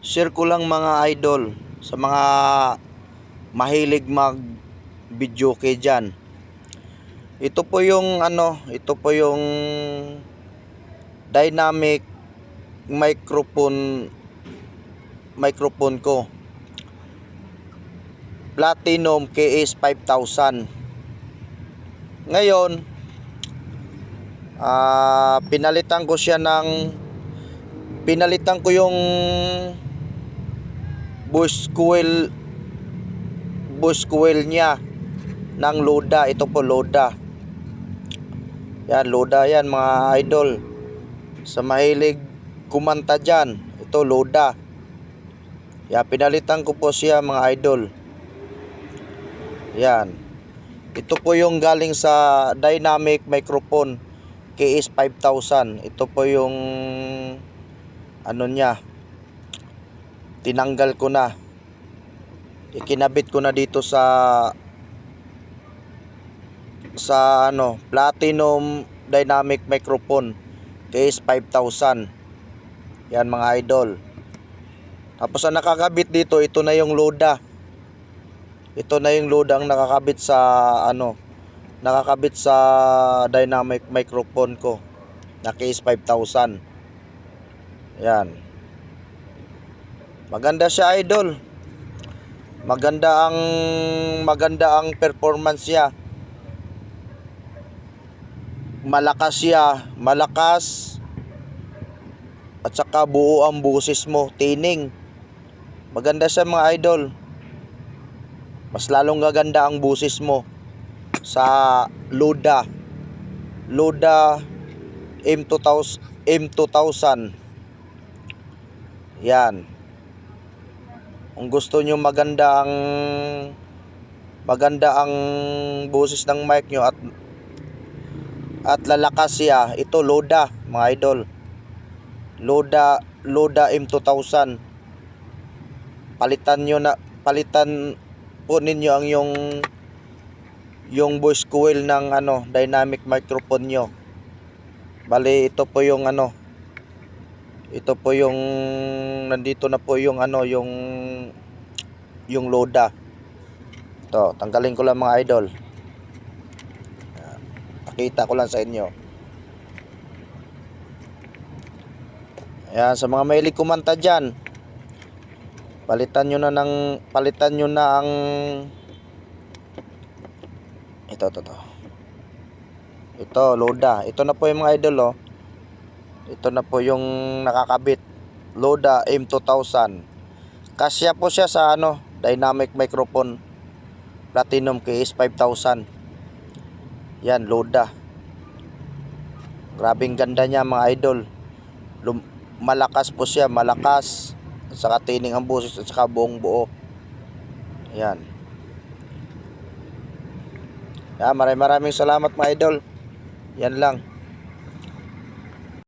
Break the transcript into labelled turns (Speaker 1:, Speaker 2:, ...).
Speaker 1: Share ko lang mga idol sa mga mahilig mag video kay dyan. Ito po yung ito po yung dynamic microphone ko. Platinum KS 5000. Ngayon, pinalitan ko yung voice coil niya ng Loda. Ito po Loda. Yan, Loda yan mga idol. Sa mahilig kumanta dyan, ito Loda. Yan, pinalitan ko po siya mga idol. Yan. Ito po yung galing sa dynamic microphone KS 5000. Ito po yung niya. Tinanggal ko na. Ikinabit ko na dito sa platinum dynamic microphone KS 5000. Yan mga idol. Tapos ang nakakabit dito, ito na yung Loda. Ito na yung Loda ang nakakabit sa dynamic microphone ko na KS 5000. Yan. Maganda siya idol. Maganda ang performance niya. Malakas siya, malakas. At saka buo ang boses mo, tining. Maganda siya mga idol. Mas lalong gaganda ang boses mo sa Loda M2000. Yan. Kung gusto nyo maganda ang boses ng mic nyo at lalakas siya, ito Loda mga idol. Loda M2000. Palitan po ninyo ang yung voice coil ng dynamic microphone nyo. Bali ito po yung nandito na po yung yung Loda. Ito, tanggalin ko lang mga idol. Pakita ko lang sa inyo. Ayan, sa mga mahilig kumanta dyan, palitan nyo na ang ito Loda. Ito na po yung mga idol Ito na po yung nakakabit. Loda M2000. Kasya po siya sa dynamic microphone Platinum KS 5000. Yan Loda. Grabing ganda niya mga idol. Malakas po siya, malakas. At saka tining ang boses at saka buong buo. Yan. Yan, maraming salamat mga idol. Yan lang.